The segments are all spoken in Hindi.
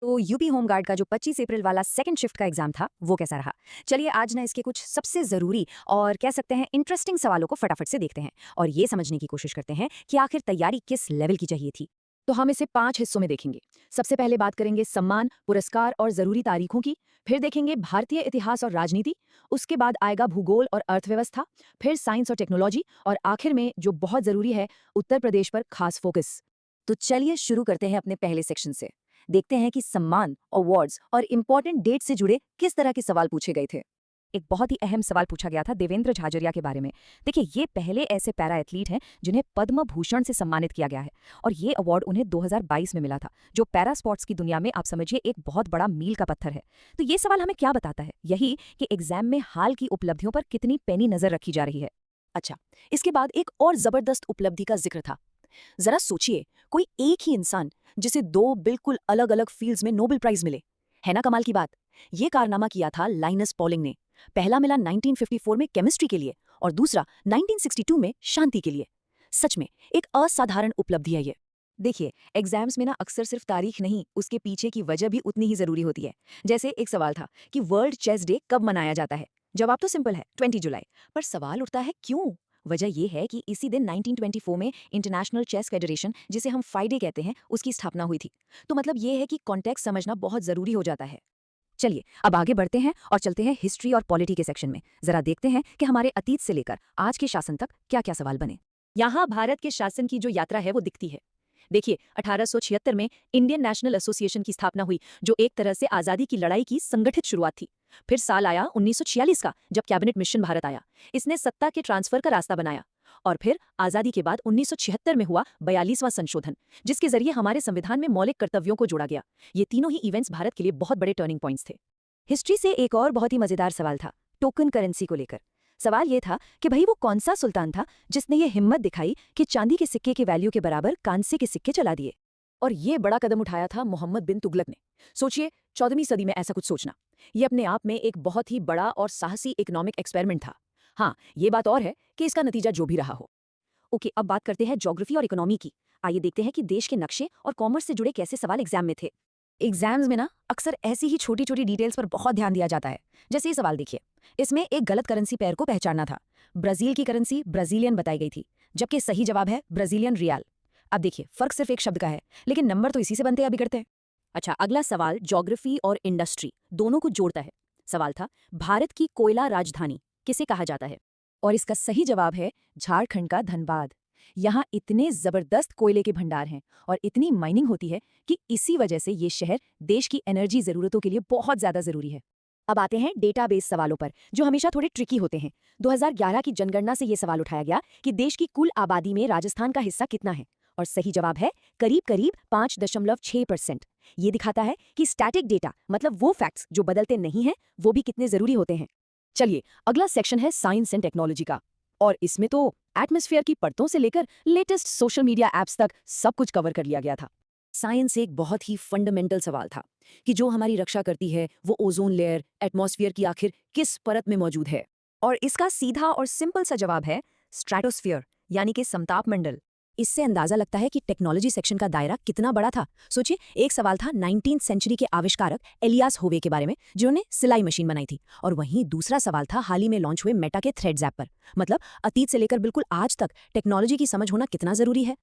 तो यूपी होमगार्ड का जो 25 अप्रैल वाला सेकंड शिफ्ट का एग्जाम था वो कैसा रहा। चलिए आज ना इसके कुछ सबसे ज़रूरी और कह सकते हैं इंटरेस्टिंग सवालों को फटाफट से देखते हैं और ये समझने की कोशिश करते हैं कि आखिर तैयारी किस लेवल की चाहिए थी। तो हम इसे 5 हिस्सों में देखेंगे। सबसे पहले बात करेंगे सम्मान, पुरस्कार और ज़रूरी तारीखों की। फिर देखेंगे भारतीय इतिहास और राजनीति। उसके बाद आएगा भूगोल और अर्थव्यवस्था। फिर साइंस और टेक्नोलॉजी और आखिर में जो बहुत ज़रूरी है, उत्तर प्रदेश पर खास फोकस। तो चलिए शुरू करते हैं अपने पहले सेक्शन से। देखते हैं कि सम्मान, अवार्ड्स और इम्पोर्टेंट डेट से जुड़े किस तरह के सवाल पूछे गए थे। एक बहुत ही अहम सवाल पूछा गया था देवेंद्र झाझरिया के बारे में। देखिए, ये पहले ऐसे पैरा एथलीट हैं जिन्हें पद्म भूषण से सम्मानित किया गया है और ये अवार्ड उन्हें 2022 में मिला था, जो पैरा स्पोर्ट्स की दुनिया में आप समझिए एक बहुत बड़ा मील का पत्थर है। तो ये सवाल हमें क्या बताता है? यही कि एग्जाम में हाल की उपलब्धियों पर कितनी पैनी नजर रखी जा रही है। अच्छा, इसके बाद एक और जबरदस्त उपलब्धि का जिक्र था। जरा सोचिए, कोई एक ही इंसान जिसे दो बिल्कुल अलग अलग फील्ड्स में नोबेल प्राइज मिले। है ना कमाल की बात। ये कारनामा किया था लाइनस पॉलिंग ने। पहला मिला 1954 में केमिस्ट्री के लिए और दूसरा 1962 में शांति के लिए। सच में एक असाधारण उपलब्धि है ये। देखिए, एग्जाम्स में ना अक्सर सिर्फ तारीख नहीं, उसके पीछे की वजह भी उतनी ही जरूरी होती है। जैसे एक सवाल था कि वर्ल्ड चेस डे कब मनाया जाता है। जवाब तो सिंपल है, 20 जुलाई। पर सवाल उठता है क्यों। वजह यह है कि इसी दिन 1924 में इंटरनेशनल चेस फेडरेशन, जिसे हम फाइडे कहते हैं, उसकी स्थापना हुई थी। तो मतलब ये है कि कॉन्टेक्स्ट समझना बहुत जरूरी हो जाता है। चलिए अब आगे बढ़ते हैं और चलते हैं हिस्ट्री और पॉलिटी के सेक्शन में। जरा देखते हैं कि हमारे अतीत से लेकर आज के शासन तक क्या क्या सवाल बने। यहाँ भारत के शासन की जो यात्रा है वो दिखती है। देखिए, 1876 में इंडियन नेशनल एसोसिएशन की स्थापना हुई, जो एक तरह से आजादी की लड़ाई की संगठित शुरुआत थी। फिर साल आया 1946 का, जब कैबिनेट मिशन भारत आया। इसने सत्ता के ट्रांसफर का रास्ता बनाया। और फिर आजादी के बाद 1976 में हुआ 42वां संशोधन, जिसके जरिए हमारे संविधान में मौलिक कर्तव्यों को जोड़ा गया। ये तीनों ही इवेंट्स भारत के लिए बहुत बड़े टर्निंग पॉइंट्स थे। हिस्ट्री से एक और बहुत ही मजेदार सवाल था, टोकन करेंसी को लेकर। सवाल ये था कि भाई वो कौन सा सुल्तान था जिसने ये हिम्मत दिखाई कि चांदी के सिक्के के वैल्यू के बराबर कांसे के सिक्के चला दिए। और ये बड़ा कदम उठाया था मोहम्मद बिन तुगलक ने। सोचिए, 14वीं सदी में ऐसा कुछ सोचना, ये अपने आप में एक बहुत ही बड़ा और साहसी इकोनॉमिक एक्सपेरिमेंट था। हाँ, ये बात और है कि इसका नतीजा जो भी रहा हो। ओके, अब बात करते हैं ज्योग्राफी और इकोनॉमी की। आइए देखते हैं कि देश के नक्शे और कॉमर्स से जुड़े कैसे सवाल एग्जाम में थे। एग्जाम्स में ना अक्सर ऐसी ही छोटी छोटी डिटेल्स पर बहुत ध्यान दिया जाता है। जैसे ये सवाल देखिए, इसमें एक गलत करेंसी पेयर को पहचानना था। ब्राजील की करेंसी ब्राजीलियन बताई गई थी, जबकि सही जवाब है ब्राजीलियन रियाल। अब देखिए, फर्क सिर्फ एक शब्द का है, लेकिन नंबर तो इसी से बनते या बिगड़ते हैं। अच्छा, अगला सवाल ज्योग्राफी और इंडस्ट्री दोनों को जोड़ता है। सवाल था, भारत की कोयला राजधानी किसे कहा जाता है। और इसका सही जवाब है झारखंड का धनबाद। यहाँ इतने जबरदस्त कोयले के भंडार हैं और इतनी माइनिंग होती है कि इसी वजह से ये शहर देश की एनर्जी जरूरतों के लिए बहुत ज्यादा जरूरी है। अब आते हैं डेटाबेस सवालों पर, जो हमेशा थोड़े ट्रिकी होते हैं। 2011 की जनगणना से ये सवाल उठाया गया कि देश की कुल आबादी में राजस्थान का हिस्सा कितना है। और सही जवाब है करीब करीब 5.6%। ये दिखाता है कि स्टैटिक डेटा, मतलब वो फैक्ट्स जो बदलते नहीं हैं, वो भी कितने जरूरी होते हैं। चलिए, अगला सेक्शन है साइंस एंड टेक्नोलॉजी का। और इसमें तो एटमॉस्फेयर की परतों से लेकर लेटेस्ट सोशल मीडिया ऐप्स तक सब कुछ कवर कर लिया गया था। साइंस एक बहुत ही फंडामेंटल सवाल था कि जो हमारी रक्षा करती है वो ओजोन लेयर, एटमॉस्फेयर की आखिर किस परत में मौजूद है। और इसका सीधा और सिंपल सा जवाब है स्ट्रेटोस्फीयर, यानी कि समताप मंडल। इससे अंदाजा लगता है कि टेक्नोलॉजी सेक्शन का दायरा कितना बड़ा था। सोचिए, एक सवाल था 19वीं सेंचुरी के आविष्कारक एलियास होवे के बारे में, जिन्होंने सिलाई मशीन बनाई थी। और वहीं दूसरा सवाल था हाल ही में लॉन्च हुए मेटा के थ्रेड्स ऐप पर। मतलब अतीत से लेकर बिल्कुल आज तक टेक्नोलॉजी की समझ होना कितना जरूरी है।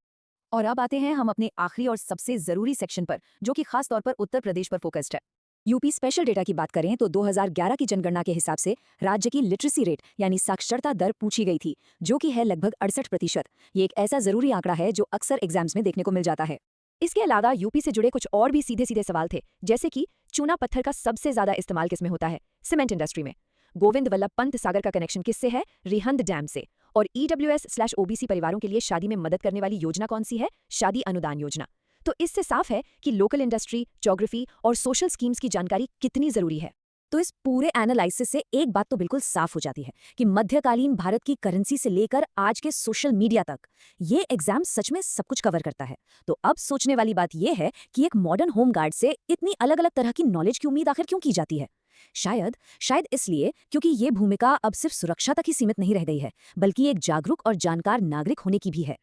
और अब आते हैं हम अपने आखिरी और सबसे जरूरी सेक्शन पर, जो कि खास तौर पर उत्तर प्रदेश पर फोकस्ड है। यूपी स्पेशल डेटा की बात करें तो 2011 की जनगणना के हिसाब से राज्य की लिटरेसी रेट यानी साक्षरता दर पूछी गई थी, जो कि है लगभग 68%। ये एक ऐसा जरूरी आंकड़ा है जो अक्सर एग्जाम्स में देखने को मिल जाता है। इसके अलावा यूपी से जुड़े कुछ और भी सीधे सीधे सवाल थे, जैसे कि चूना पत्थर का सबसे ज्यादा इस्तेमाल किसमें होता है। सीमेंट इंडस्ट्री में। गोविंद वल्लभ पंत सागर का कनेक्शन किससे है। रिहंद डैम से। और EWS/OBC परिवारों के लिए शादी में मदद करने वाली योजना कौन सी है। शादी अनुदान योजना। तो इससे साफ है कि लोकल इंडस्ट्री, ज्योग्राफी और सोशल स्कीम्स की जानकारी कितनी जरूरी है। तो इस पूरे एनालिसिस से एक बात तो बिल्कुल साफ हो जाती है कि मध्यकालीन भारत की करेंसी से लेकर आज के सोशल मीडिया तक ये एग्जाम सच में सब कुछ कवर करता है। तो अब सोचने वाली बात यह है कि एक मॉडर्न होम गार्ड से इतनी अलग अलग तरह की नॉलेज की उम्मीद आखिर क्यों की जाती है। शायद शायद इसलिए क्योंकि ये भूमिका अब सिर्फ सुरक्षा तक ही सीमित नहीं रह गई है, बल्कि एक जागरूक और जानकार नागरिक होने की भी है।